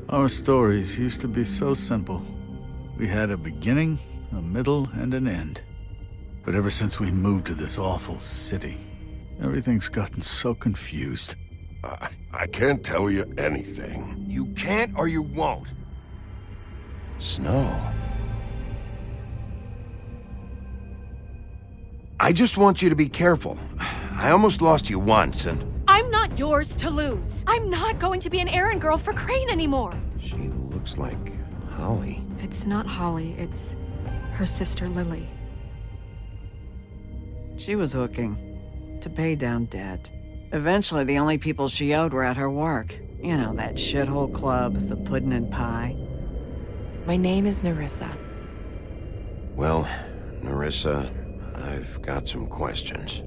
Our stories used to be so simple. We had a beginning, a middle, and an end. But ever since we moved to this awful city, everything's gotten so confused. I can't tell you anything. You can't or you won't. Snow. I just want you to be careful. I almost lost you once, and... I'm not yours to lose. I'm not going to be an errand girl for Crane anymore. She looks like Holly. It's not Holly, it's her sister Lily. She was hooking to pay down debt. Eventually, the only people she owed were at her work. You know, that shithole club, the Puddin' and Pie. My name is Nerissa. Well, Nerissa, I've got some questions.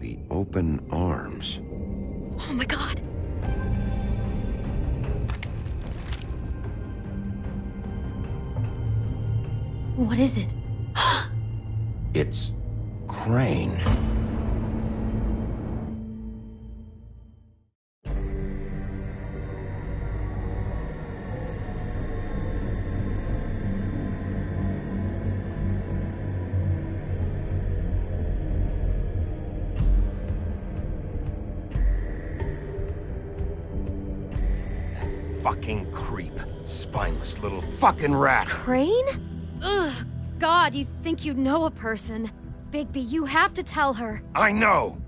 The open arms. Oh my god. What is it? It's Crane. Fucking creep. Spineless little fucking rat. Crane? Ugh, God, you think you know a person. Bigby, you have to tell her. I know.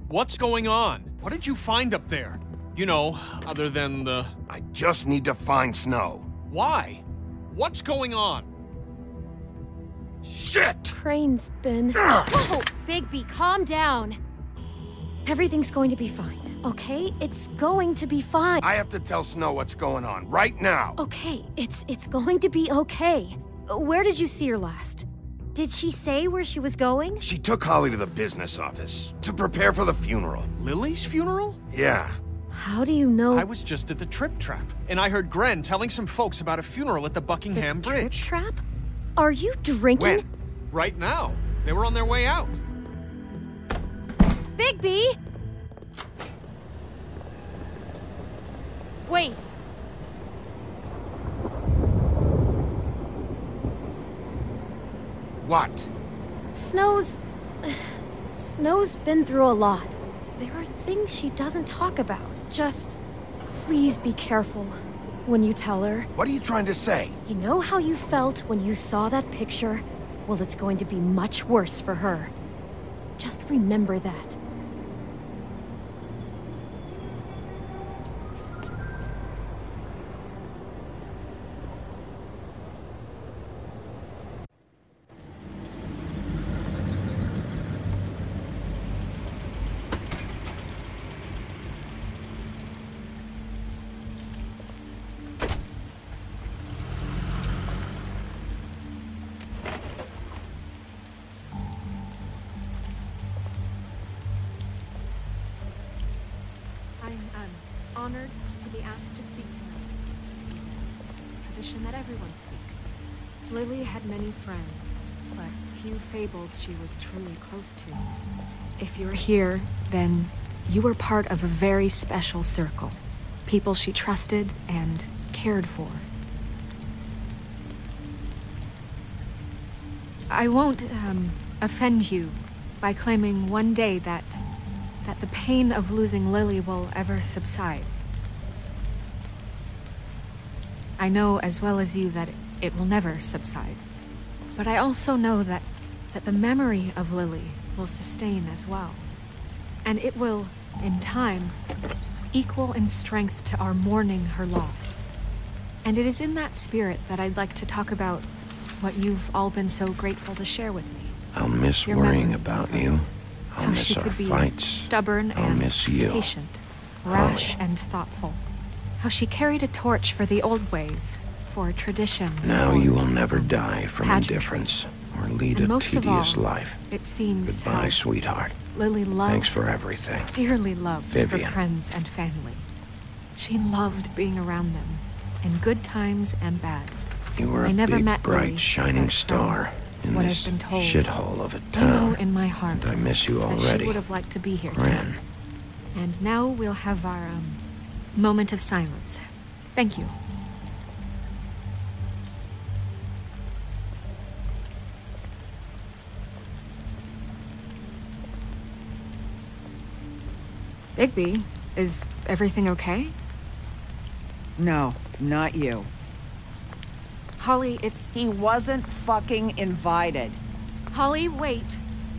What's going on? What did you find up there? You know, other than the... I just need to find Snow. Why? What's going on? Shit! Crane's been... Whoa! Bigby, calm down. Everything's going to be fine, okay? It's going to be fine. I have to tell Snow what's going on, right now. Okay, it's going to be okay. Where did you see her last? Did she say where she was going? She took Holly to the business office to prepare for the funeral. Lily's funeral? Yeah. How do you know? I was just at the Trip Trap, and I heard Gren telling some folks about a funeral at the Buckingham Bridge. Trip Trap? Are you drinking? When? Right now. They were on their way out. Bigby! Wait. What? Snow's been through a lot. There are things she doesn't talk about. Just please be careful when you tell her. What are you trying to say? You know how you felt when you saw that picture? Well, it's going to be much worse for her. Just remember that. I'm honored to be asked to speak tonight. It's tradition that everyone speak. Lily had many friends, but few fables she was truly close to. If you're here, then you were part of a very special circle. People she trusted and cared for. I won't, offend you by claiming one day that the pain of losing Lily will ever subside. I know as well as you that it will never subside. But I also know that the memory of Lily will sustain as well. And it will, in time, equal in strength to our mourning her loss. And it is in that spirit that I'd like to talk about what you've all been so grateful to share with me. I'll miss Your worrying memories about of her. you. I'll How miss she our could be fights. stubborn I'll and miss you. patient, rash Holly. and thoughtful. How she carried a torch for the old ways, for tradition. Now for you will never die from pageantry. indifference or lead And a most of tedious all, life. It seems Goodbye, how sweetheart. Lily loved, Thanks for everything. dearly loved Vivian. her friends and family. She loved being around them, in good times and bad. You were I a never big, met bright, Lily, shining but star in what this I've been told, shithole of a I know town. in my heart And I miss you that already. she would have liked to be here Ren. tonight. And now we'll have our, moment of silence. Thank you. Bigby, is everything okay? No, not you. Holly, it's... He wasn't fucking invited. Holly, wait.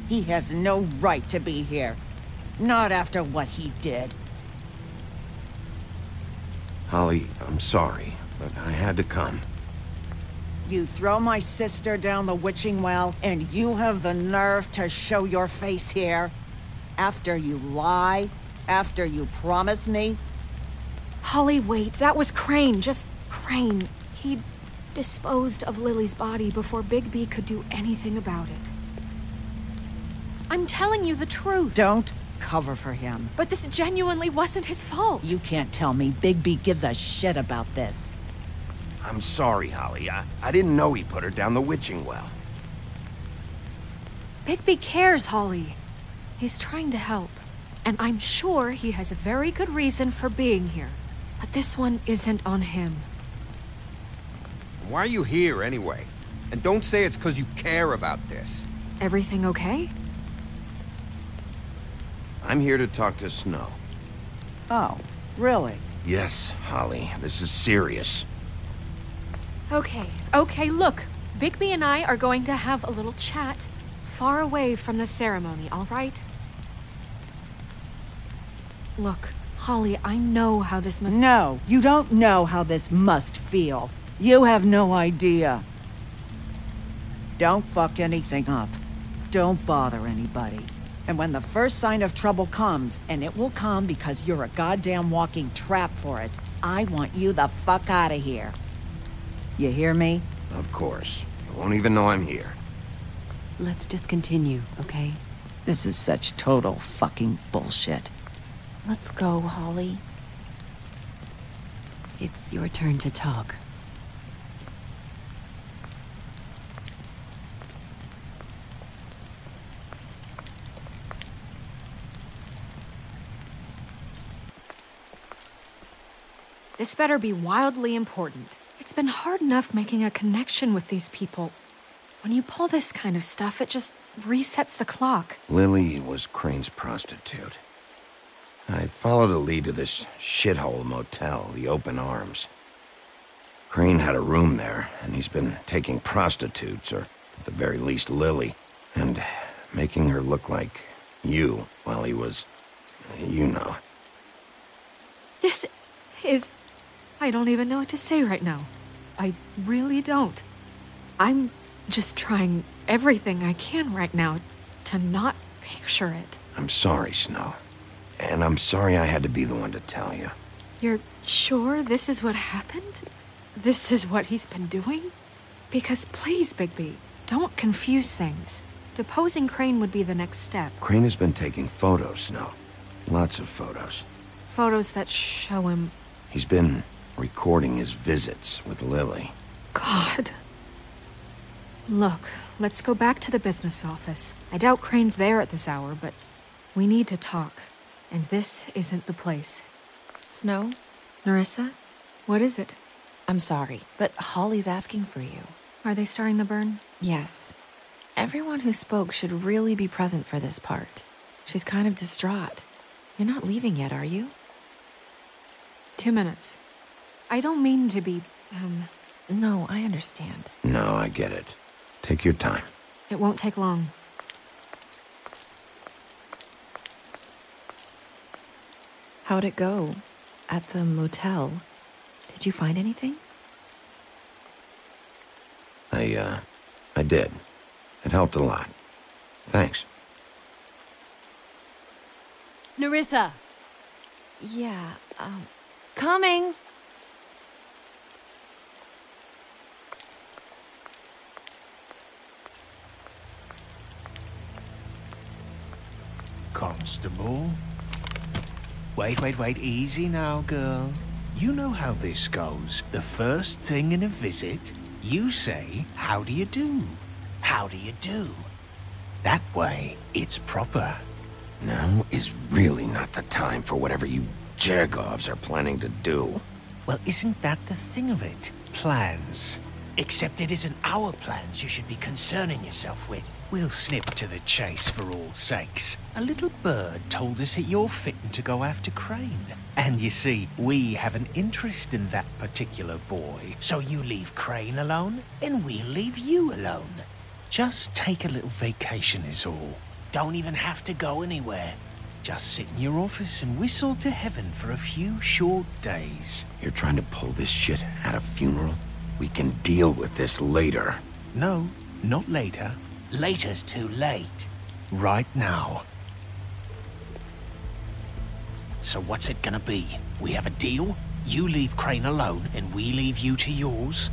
He has no right to be here. Not after what he did. Holly, I'm sorry, but I had to come. You throw my sister down the witching well, and you have the nerve to show your face here? After you lie? After you promise me? Holly, wait. That was Crane. Just Crane. He disposed of Lily's body before Bigby could do anything about it. I'm telling you the truth. Don't cover for him. But this genuinely wasn't his fault. You can't tell me Bigby gives a shit about this. I'm sorry, Holly. I didn't know he put her down the witching well. Bigby cares, Holly. He's trying to help. And I'm sure he has a very good reason for being here. But this one isn't on him. Why are you here, anyway? And don't say it's because you care about this. Everything okay? I'm here to talk to Snow. Oh, really? Yes, Holly, this is serious. Okay, look. Bigby and I are going to have a little chat far away from the ceremony, all right? Look, Holly, I know how this must... No, you don't know how this must feel. You have no idea. Don't fuck anything up. Don't bother anybody. And when the first sign of trouble comes, and it will come because you're a goddamn walking trap for it, I want you the fuck out of here. You hear me? Of course. You won't even know I'm here. Let's just continue, okay? This is such total fucking bullshit. Let's go, Holly. It's your turn to talk. This better be wildly important. It's been hard enough making a connection with these people. When you pull this kind of stuff, it just resets the clock. Lily was Crane's prostitute. I followed a lead to this shithole motel, the Open Arms. Crane had a room there, and he's been taking prostitutes, or at the very least Lily, and making her look like you while he was, you know. This is... I don't even know what to say right now. I really don't. I'm just trying everything I can right now to not picture it. I'm sorry, Snow. And I'm sorry I had to be the one to tell you. You're sure this is what happened? This is what he's been doing? Because please, Bigby, don't confuse things. Deposing Crane would be the next step. Crane has been taking photos, Snow. Lots of photos. Photos that show him... He's been recording his visits with Lily. God. Look, let's go back to the business office. I doubt Crane's there at this hour, but we need to talk. And this isn't the place. Snow? Nerissa? What is it? I'm sorry, but Holly's asking for you. Are they starting the burn? Yes. Everyone who spoke should really be present for this part. She's kind of distraught. You're not leaving yet, are you? 2 minutes. I don't mean to be, No, I understand. No, I get it. Take your time. It won't take long. How'd it go? At the motel? Did you find anything? I did. It helped a lot. Thanks. Nerissa! Yeah, coming! Constable? Wait, easy now, girl. You know how this goes. The first thing in a visit, you say, how do you do? How do you do? That way, it's proper. Now is really not the time for whatever you Jergovs are planning to do. Well, isn't that the thing of it? Plans. Except it isn't our plans you should be concerning yourself with. We'll snip to the chase for all sakes. A little bird told us that you're fitting to go after Crane. And you see, we have an interest in that particular boy. So you leave Crane alone, and we'll leave you alone. Just take a little vacation is all. Don't even have to go anywhere. Just sit in your office and whistle to heaven for a few short days. You're trying to pull this shit at a funeral? We can deal with this later. No, not later. Later's too late. Right now. So what's it gonna be? We have a deal? You leave Crane alone, and we leave you to yours?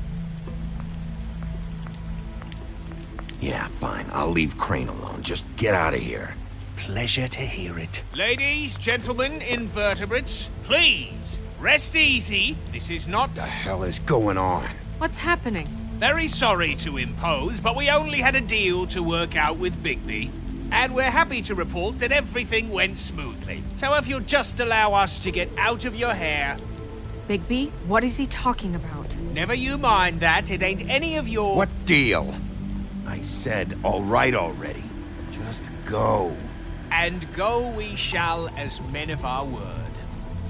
Yeah, fine. I'll leave Crane alone. Just get out of here. Pleasure to hear it. Ladies, gentlemen, invertebrates, please, rest easy. This is not... What the hell is going on? What's happening? Very sorry to impose, but we only had a deal to work out with Bigby. And we're happy to report that everything went smoothly. So if you'll just allow us to get out of your hair... Bigby, what is he talking about? Never you mind that, it ain't any of your... What deal? I said all right already. Just go. And go we shall as men of our word.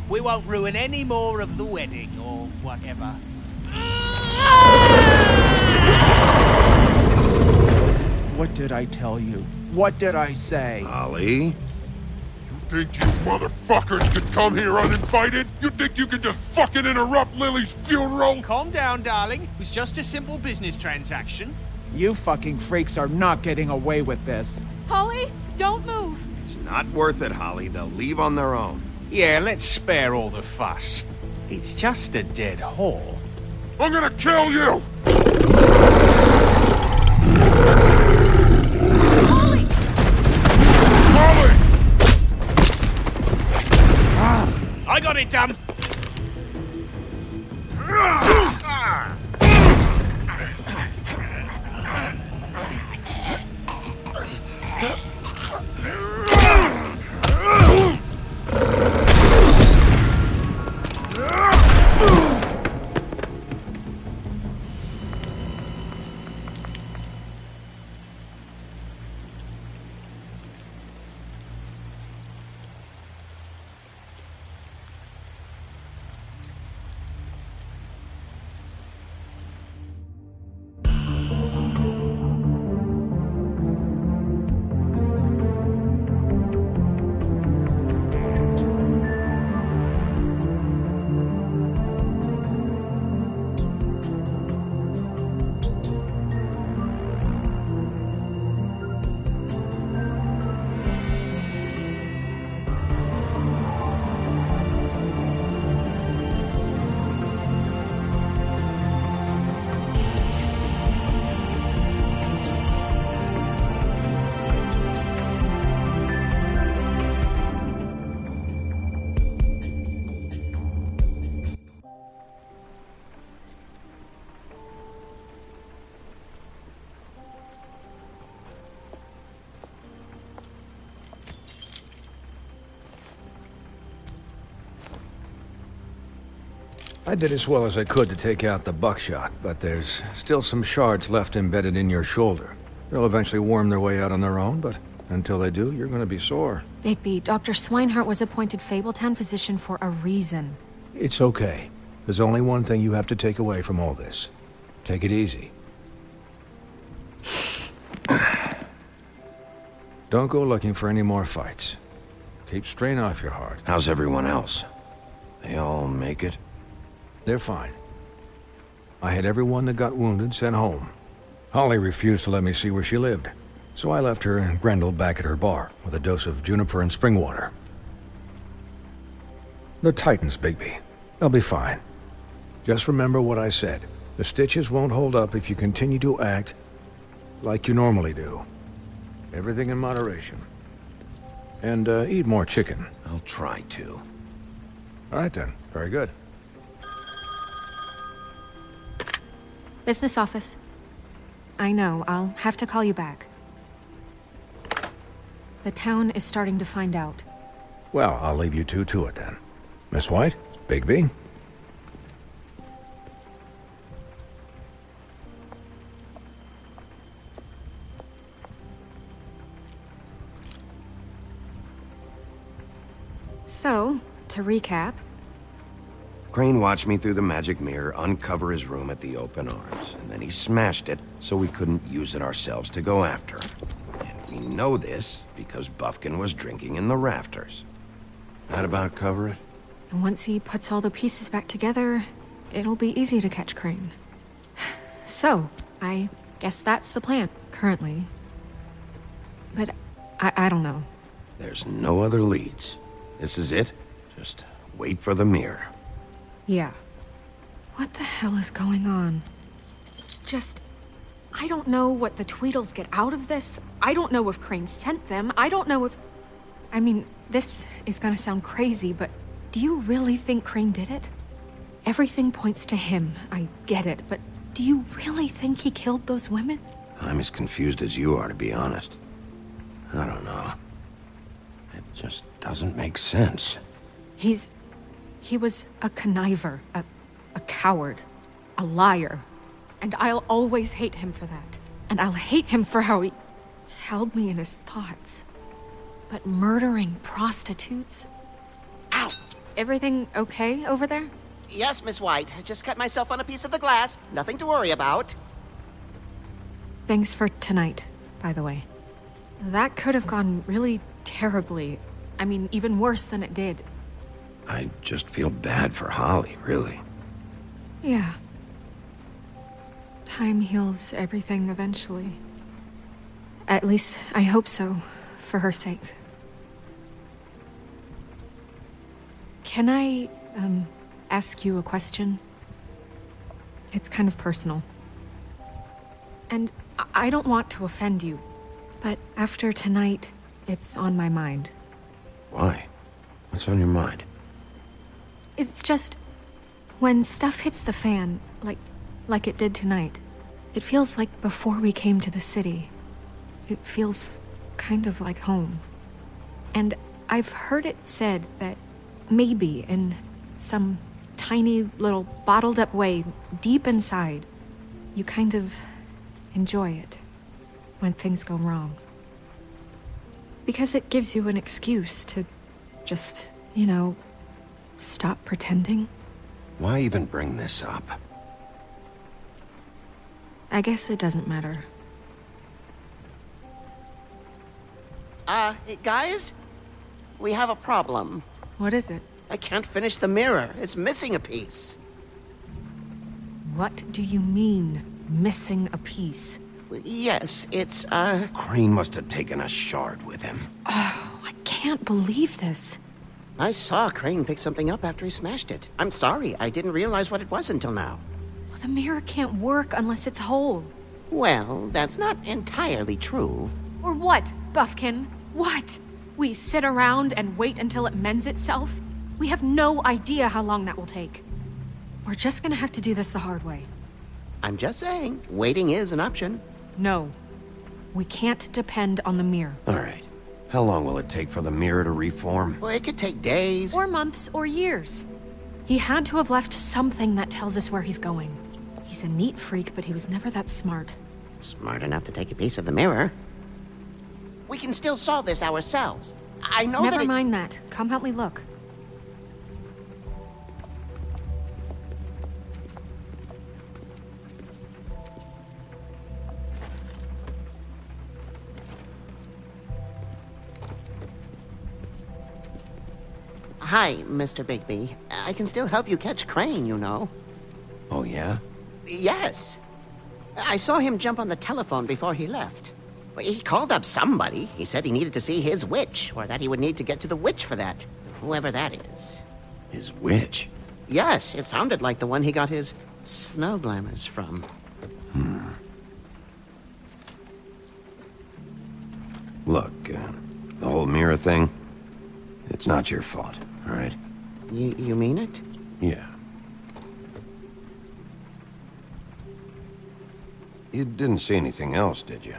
We won't ruin any more of the wedding or whatever. What did I tell you? What did I say? Holly? You think you motherfuckers could come here uninvited? You think you could just fucking interrupt Lily's funeral? Calm down, darling. It was just a simple business transaction. You fucking freaks are not getting away with this. Holly, don't move. It's not worth it, Holly. They'll leave on their own. Yeah, let's spare all the fuss. It's just a dead whore. I'm gonna kill you! Holly! Holly! I got it done. I did as well as I could to take out the buckshot, but there's still some shards left embedded in your shoulder. They'll eventually worm their way out on their own, but until they do, you're gonna be sore. Bigby, Dr. Swinehart was appointed Fabletown physician for a reason. It's okay. There's only one thing you have to take away from all this. Take it easy. Don't go looking for any more fights. Keep strain off your heart. How's everyone else? They all make it? They're fine. I had everyone that got wounded sent home. Holly refused to let me see where she lived, so I left her and Grendel back at her bar with a dose of juniper and spring water. They're Titans, Bigby. They'll be fine. Just remember what I said. The stitches won't hold up if you continue to act like you normally do. Everything in moderation. And eat more chicken. I'll try to. All right then. Very good. Business office. I know, I'll have to call you back. The town is starting to find out. Well, I'll leave you two to it then. Miss White? Bigby? So, to recap... Crane watched me through the magic mirror uncover his room at the Open Arms, and then he smashed it so we couldn't use it ourselves to go after him. And we know this because Bufkin was drinking in the rafters. That about cover it? And once he puts all the pieces back together, it'll be easy to catch Crane. So, I guess that's the plan, currently. But I don't know. There's no other leads. This is it. Just wait for the mirror. Yeah. What the hell is going on? I don't know what the Tweedles get out of this. I don't know if Crane sent them. I don't know if... I mean, this is gonna sound crazy, but do you really think Crane did it? Everything points to him, I get it, but do you really think he killed those women? I'm as confused as you are, to be honest. I don't know. It just doesn't make sense. He was a conniver, a coward, a liar. And I'll always hate him for that. And I'll hate him for how he held me in his thoughts. But murdering prostitutes? Ow! Everything okay over there? Yes, Miss White. I just cut myself on a piece of the glass. Nothing to worry about. Thanks for tonight, by the way. That could have gone really terribly. I mean, even worse than it did. I just feel bad for Holly, really. Yeah. Time heals everything eventually. At least, I hope so, for her sake. Can I, ask you a question? It's kind of personal. And I don't want to offend you, but after tonight, it's on my mind. Why? What's on your mind? It's just... when stuff hits the fan, like it did tonight, it feels like before we came to the city. It feels kind of like home. And I've heard it said that maybe in some tiny little bottled up way deep inside, you kind of enjoy it when things go wrong. Because it gives you an excuse to just, you know, stop pretending. Why even bring this up? I guess it doesn't matter. Guys? We have a problem. What is it? I can't finish the mirror. It's missing a piece. What do you mean, missing a piece? Yes, it's, Crane must have taken a shard with him. Oh, I can't believe this. I saw Crane pick something up after he smashed it. I'm sorry, I didn't realize what it was until now. Well, the mirror can't work unless it's whole. Well, that's not entirely true. Or what, Bufkin? What? We sit around and wait until it mends itself? We have no idea how long that will take. We're just gonna have to do this the hard way. I'm just saying, waiting is an option. No. We can't depend on the mirror. All right. How long will it take for the mirror to reform? Well, it could take days. Or months, or years. He had to have left something that tells us where he's going. He's a neat freak, but he was never that smart. Smart enough to take a piece of the mirror. We can still solve this ourselves. I know Never mind that. Come help me look. Hi, Mr. Bigby. I can still help you catch Crane, you know. Oh, yeah? Yes. I saw him jump on the telephone before he left. He called up somebody. He said he needed to see his witch, or that he would need to get to the witch for that. Whoever that is. His witch? Yes, it sounded like the one he got his snow glamours from. Look, the whole mirror thing, it's not your fault, all right? You mean it? Yeah. You didn't see anything else, did you?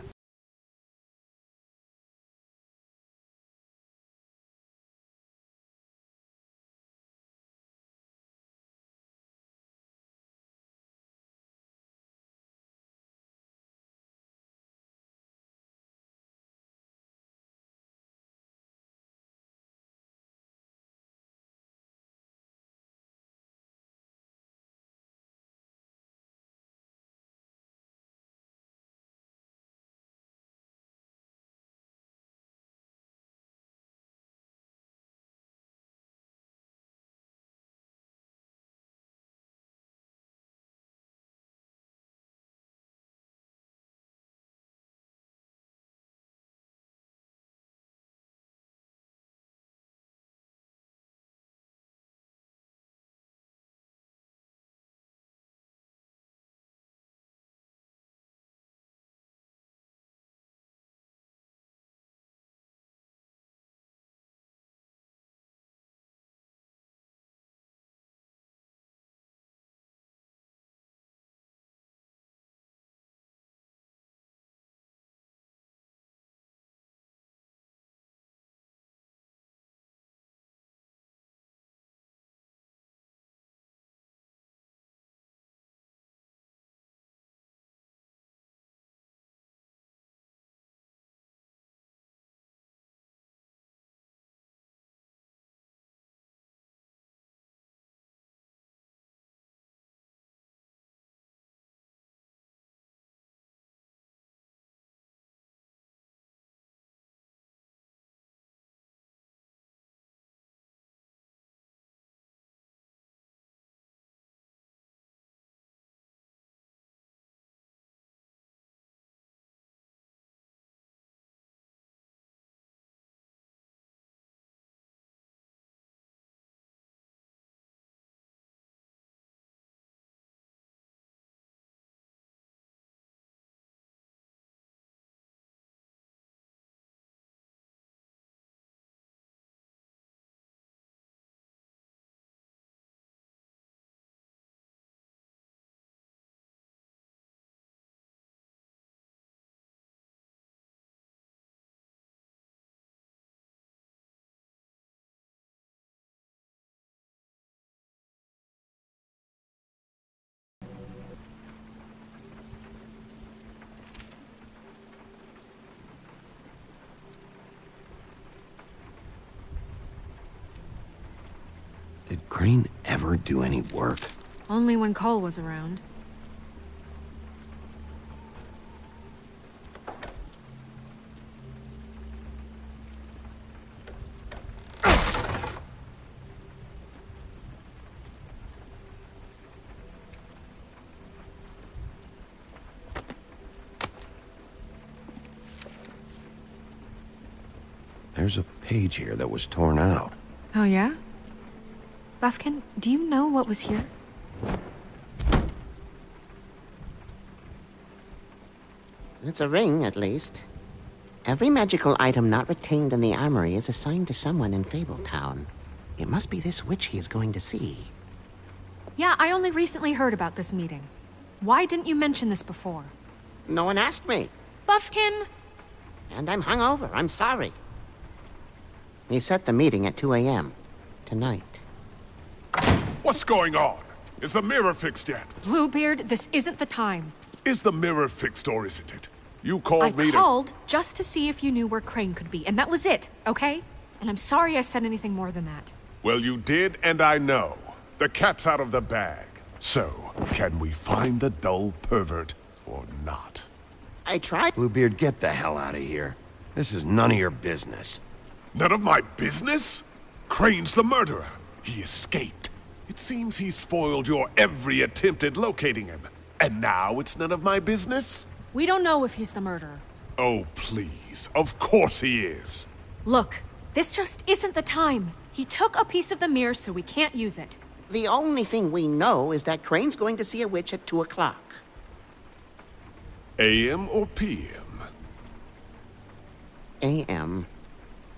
Did Crane ever do any work? Only when Cole was around. There's a page here that was torn out. Oh, yeah? Buffkin, do you know what was here? It's a ring, at least. Every magical item not retained in the armory is assigned to someone in Fabletown. It must be this witch he is going to see. Yeah, I only recently heard about this meeting. Why didn't you mention this before? No one asked me. Buffkin! And I'm hungover. I'm sorry. He set the meeting at 2 a.m. tonight. What's going on? Is the mirror fixed yet? Bluebeard, this isn't the time. Is the mirror fixed or isn't it? You called me I called just to see if you knew where Crane could be, and that was it, okay? And I'm sorry I said anything more than that. Well, you did, and I know. The cat's out of the bag. So, can we find the dull pervert or not? I tried. Bluebeard, get the hell out of here. This is none of your business. None of my business? Crane's the murderer. He escaped. It seems he spoiled your every attempt at locating him. And now it's none of my business? We don't know if he's the murderer. Oh, please. Of course he is. Look, this just isn't the time. He took a piece of the mirror, so we can't use it. The only thing we know is that Crane's going to see a witch at 2 o'clock. AM or PM? AM.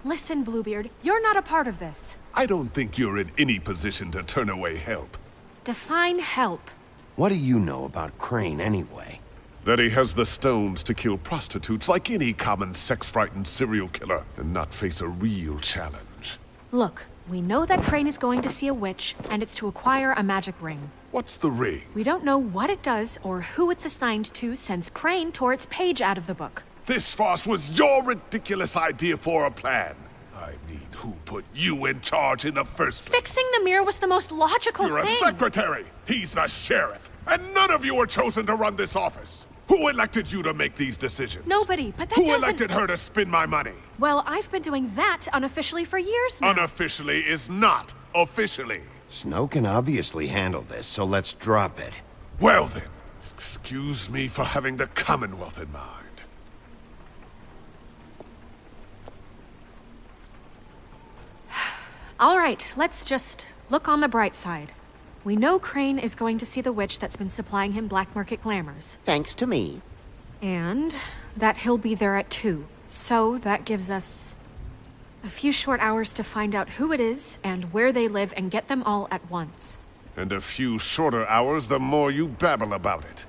Listen, Bluebeard, you're not a part of this. I don't think you're in any position to turn away help. Define help. What do you know about Crane, anyway? That he has the stones to kill prostitutes like any common sex-frightened serial killer and not face a real challenge. Look, we know that Crane is going to see a witch, and it's to acquire a magic ring. What's the ring? We don't know what it does or who it's assigned to since Crane tore its page out of the book. This farce was your ridiculous idea for a plan. I mean, who put you in charge in the first place? Fixing the mirror was the most logical You're thing. a secretary. He's the sheriff. And none of you were chosen to run this office. Who elected you to make these decisions? Nobody, but that Who doesn't... elected her to spend my money? Well, I've been doing that unofficially for years now. Unofficially is not officially. Snow can obviously handle this, so let's drop it. Well then, excuse me for having the Commonwealth in mind. All right, let's just look on the bright side. We know Crane is going to see the witch that's been supplying him black market glamours. Thanks to me. And that he'll be there at 2. So that gives us a few short hours to find out who it is and where they live and get them all at once. And a few shorter hours the more you babble about it.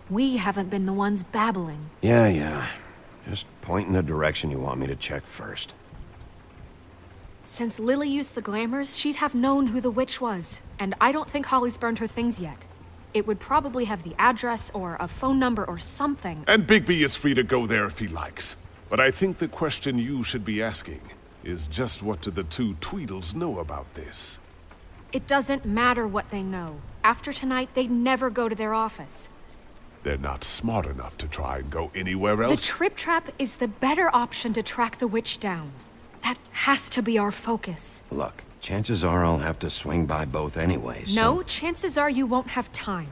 We haven't been the ones babbling. Yeah. Just point in the direction you want me to check first. Since Lily used the glamours, she'd have known who the witch was. And I don't think Holly's burned her things yet. It would probably have the address or a phone number or something. And Bigby is free to go there if he likes. But I think the question you should be asking is just what do the two Tweedles know about this? It doesn't matter what they know. After tonight, they'd never go to their office. They're not smart enough to try and go anywhere else? The Trip Trap is the better option to track the witch down. That has to be our focus. Look, chances are I'll have to swing by both anyways. No, chances are you won't have time.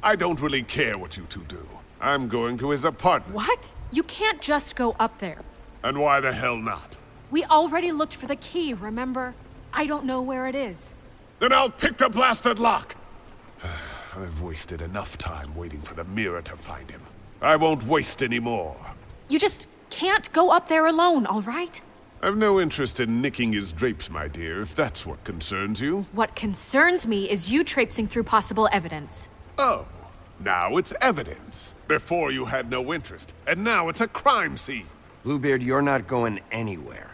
I don't really care what you two do. I'm going to his apartment. What? You can't just go up there. And why the hell not? We already looked for the key, remember? I don't know where it is. Then I'll pick the blasted lock! I've wasted enough time waiting for the mirror to find him. I won't waste any more. You just can't go up there alone, all right? I've no interest in nicking his drapes, my dear, if that's what concerns you. What concerns me is you traipsing through possible evidence. Oh, now it's evidence. Before you had no interest, and now it's a crime scene. Bluebeard, you're not going anywhere.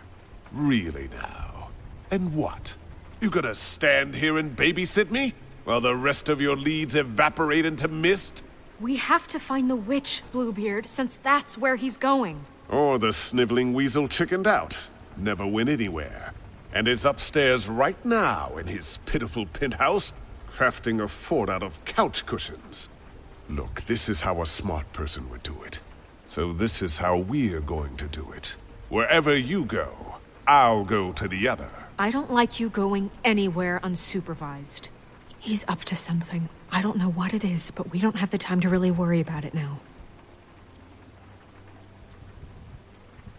Really now? And what? You gonna stand here and babysit me? While the rest of your leads evaporate into mist? We have to find the witch, Bluebeard, since that's where he's going. Or the sniveling weasel chickened out. Never went anywhere. and is upstairs right now in his pitiful penthouse, crafting a fort out of couch cushions. Look, this is how a smart person would do it. So this is how we're going to do it. Wherever you go, I'll go to the other. I don't like you going anywhere unsupervised. He's up to something. I don't know what it is, but we don't have the time to really worry about it now.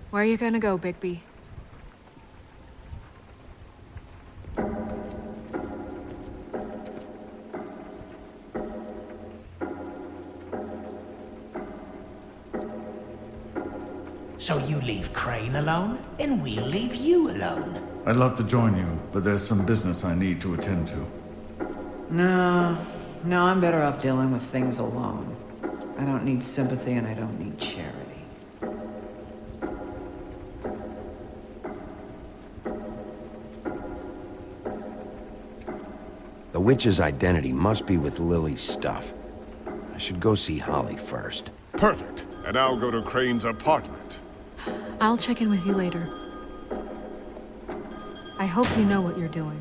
Where are you gonna go, Bigby? So you leave Crane alone, and we'll leave you alone. I'd love to join you, but there's some business I need to attend to. No, I'm better off dealing with things alone. I don't need sympathy and I don't need charity. The witch's identity must be with Lily's stuff. I should go see Holly first. Perfect. And I'll go to Crane's apartment. I'll check in with you later. I hope you know what you're doing.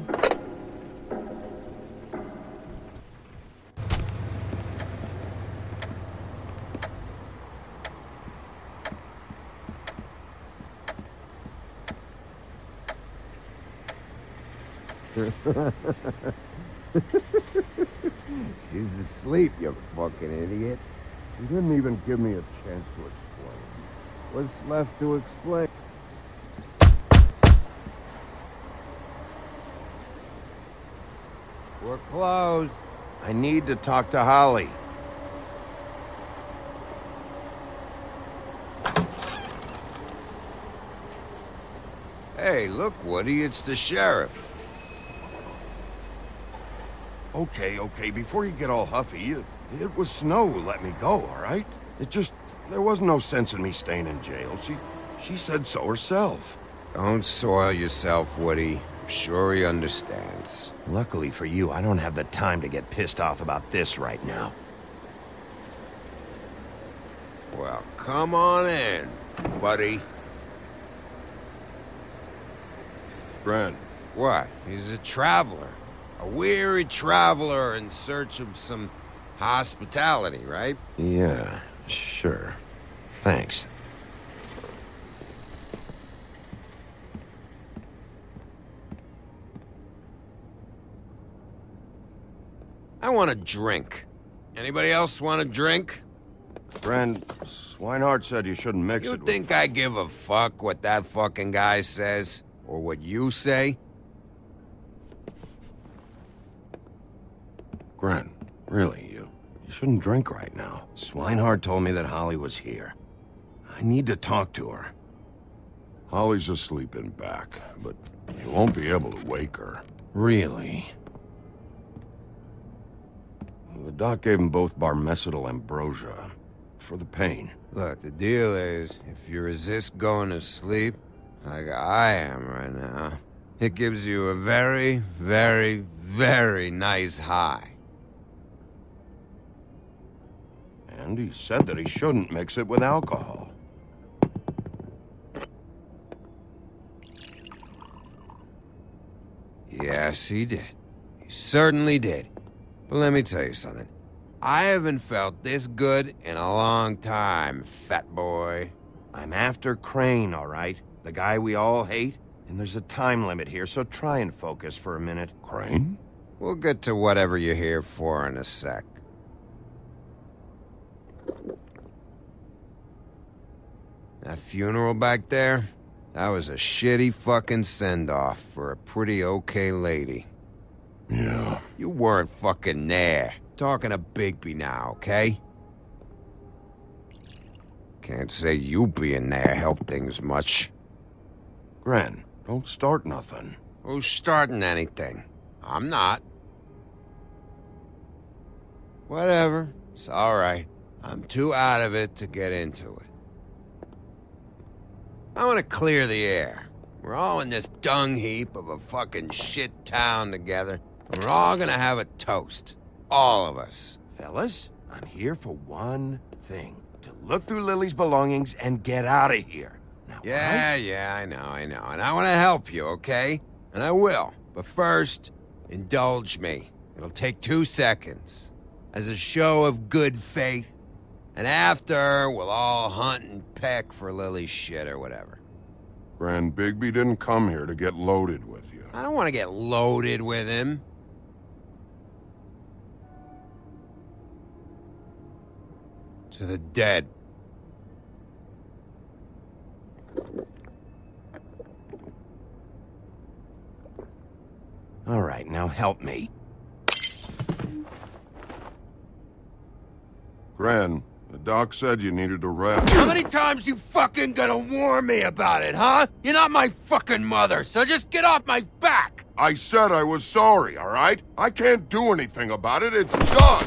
She's asleep, you fucking idiot. You didn't even give me a chance to explain. What's left to explain? We're closed. I need to talk to Holly. Hey, look, Woody, it's the sheriff. Okay, before you get all huffy, it was Snow who let me go, all right? There was no sense in me staying in jail. She said so herself. Don't soil yourself, Woody. I'm sure he understands. Luckily for you, I don't have the time to get pissed off about this right now. Well, come on in, buddy. Brent. What? He's a traveler. A weary traveler in search of some hospitality, right? Yeah, sure. Thanks. I want a drink. Anybody else want a drink? Friend, Swinehart said you shouldn't mix it with... You think I give a fuck what that fucking guy says? Or what you say? Gren, really, you shouldn't drink right now. Swinehart told me that Holly was here. I need to talk to her. Holly's asleep in back, but you won't be able to wake her. Really? The doc gave them both Barmecidal ambrosia for the pain. Look, the deal is, if you resist going to sleep, like I am right now, it gives you a very, very, very nice high. And he said that he shouldn't mix it with alcohol. Yes, he did. He certainly did. But let me tell you something. I haven't felt this good in a long time, fat boy. I'm after Crane, all right? The guy we all hate? And there's a time limit here, so try and focus for a minute. Crane? We'll get to whatever you're here for in a sec. That funeral back there? That was a shitty fucking send-off for a pretty okay lady. Yeah. You weren't fucking there. Talking to Bigby now, okay? Can't say you being there helped things much. Gren, don't start nothing. Who's starting anything? I'm not. Whatever. It's alright. I'm too out of it to get into it. I want to clear the air. We're all in this dung heap of a fucking shit town together. And we're all gonna have a toast. All of us. Fellas, I'm here for one thing. To look through Lily's belongings and get out of here. Now, yeah, I know. And I want to help you, okay? And I will. But first, indulge me. It'll take 2 seconds. As a show of good faith. And after, we'll all hunt and peck for Lily's shit or whatever. Gran Bigby didn't come here to get loaded with you. I don't want to get loaded with him. To the dead. All right, now help me. Gran, the doc said you needed a rest. How many times you fucking gonna warn me about it, huh? You're not my fucking mother, so just get off my back! I said I was sorry, all right? I can't do anything about it. It's done!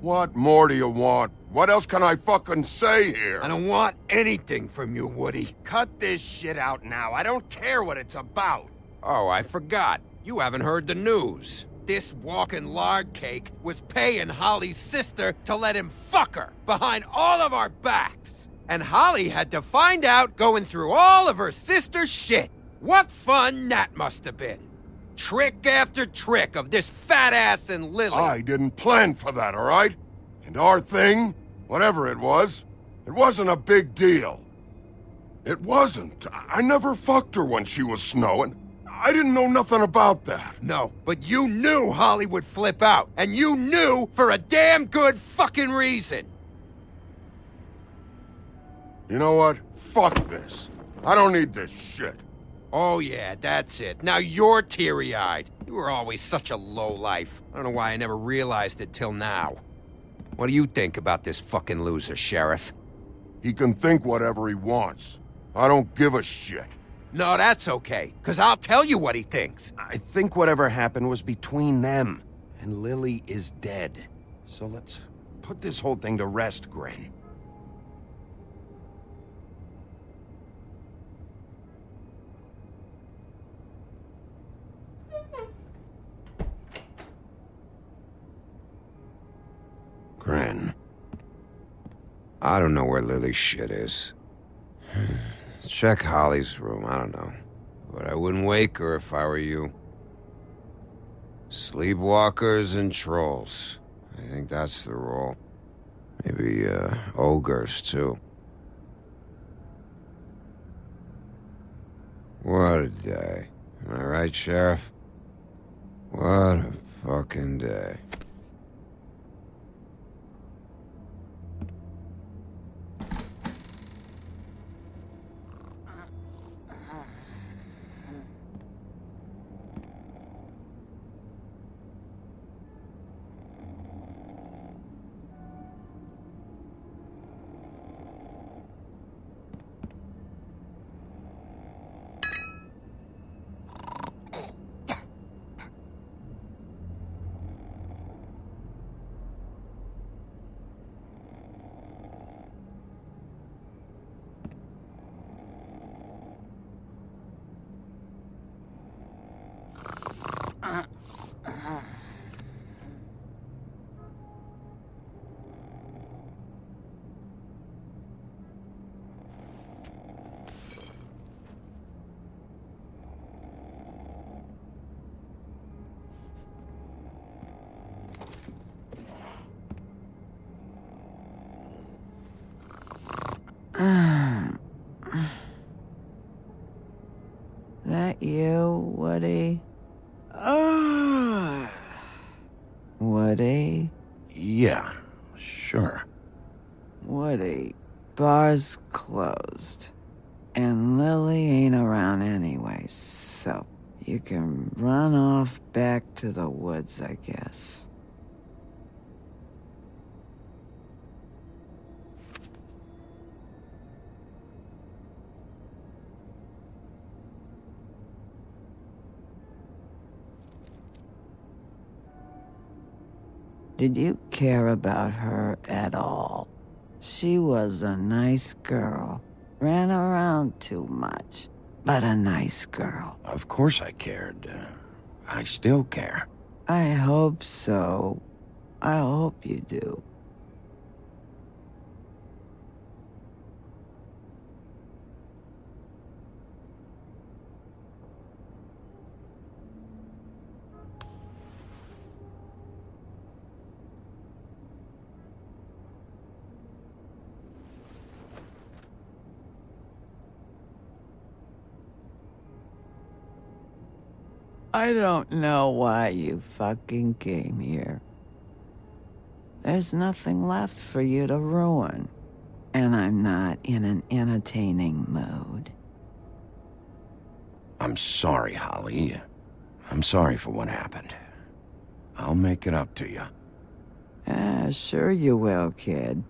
What more do you want? What else can I fucking say here? I don't want anything from you, Woody. Cut this shit out now. I don't care what it's about. Oh, I forgot. You haven't heard the news. This walking lard cake was paying Holly's sister to let him fuck her behind all of our backs. And Holly had to find out going through all of her sister's shit. What fun that must have been. Trick after trick of this fat ass and Lily. I didn't plan for that, all right? And our thing, whatever it wasn't a big deal. It wasn't. I never fucked her when she was snowing. I didn't know nothing about that. No, but you knew Holly would flip out. And you knew for a damn good fucking reason. You know what? Fuck this. I don't need this shit. Oh yeah, that's it. Now you're teary-eyed. You were always such a lowlife. I don't know why I never realized it till now. What do you think about this fucking loser, Sheriff? He can think whatever he wants. I don't give a shit. No, that's okay, because I'll tell you what he thinks. I think whatever happened was between them, and Lily is dead. So let's put this whole thing to rest, Gren. Gren. I don't know where Lily's shit is. Check Holly's room, I don't know. But I wouldn't wake her if I were you. Sleepwalkers and trolls. I think that's the rule. Maybe, ogres, too. What a day. Am I right, Sheriff? What a fucking day. That you, Woody? Woody? Yeah, sure. Woody, bar's closed. And Lily ain't around anyway, so you can run off back to the woods, I guess. Did you care about her at all? She was a nice girl. Ran around too much, but a nice girl. Of course I cared. I still care. I hope so. I hope you do. I don't know why you fucking came here. There's nothing left for you to ruin. And I'm not in an entertaining mood. I'm sorry, Holly. I'm sorry for what happened. I'll make it up to you. Sure you will, kid.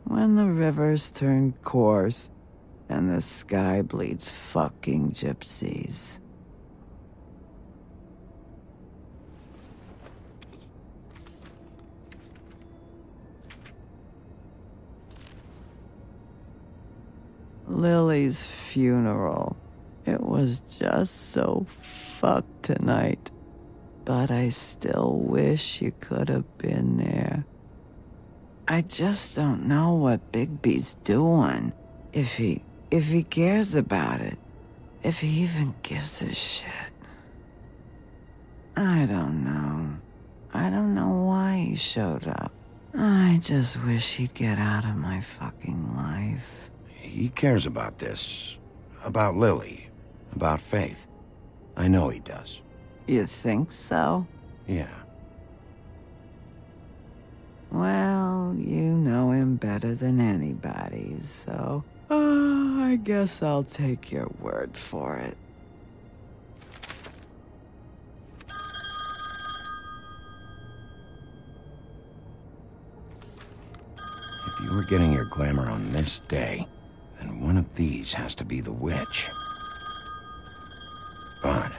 When the rivers turn coarse and the sky bleeds fucking gypsies. Lily's funeral. It was just so fucked tonight. But I still wish you could have been there. I just don't know what Bigby's doing. If he cares about it. If he even gives a shit. I don't know. I don't know why he showed up. I just wish he'd get out of my fucking life. He cares about this. About Lily. About Faith. I know he does. You think so? Yeah. Well, you know him better than anybody, so... I guess I'll take your word for it. If you were getting your glamour on this day, then one of these has to be the witch. But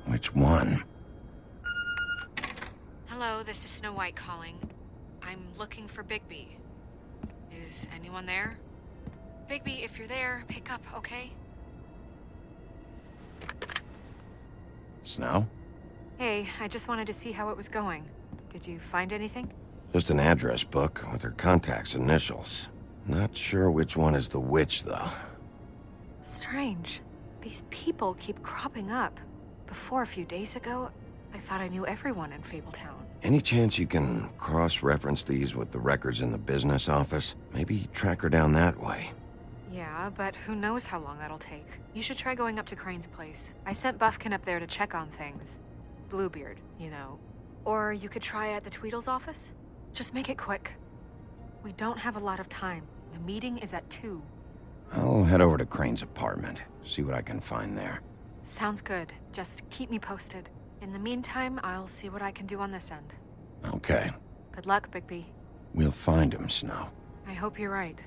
which one? Hello, this is Snow White calling. I'm looking for Bigby. Is anyone there? Bigby, if you're there, pick up, okay? Snow? Hey, I just wanted to see how it was going. Did you find anything? Just an address book with her contact's initials. Not sure which one is the witch, though. Strange. These people keep cropping up. Before, a few days ago, I thought I knew everyone in Fabletown. Any chance you can cross-reference these with the records in the business office? Maybe track her down that way. Yeah, but who knows how long that'll take. You should try going up to Crane's place. I sent Buffkin up there to check on things. Bluebeard, you know. Or you could try at the Tweedle's office. Just make it quick. We don't have a lot of time. The meeting is at 2. I'll head over to Crane's apartment, see what I can find there. Sounds good. Just keep me posted. In the meantime, I'll see what I can do on this end. Okay. Good luck, Bigby. We'll find him, Snow. I hope you're right.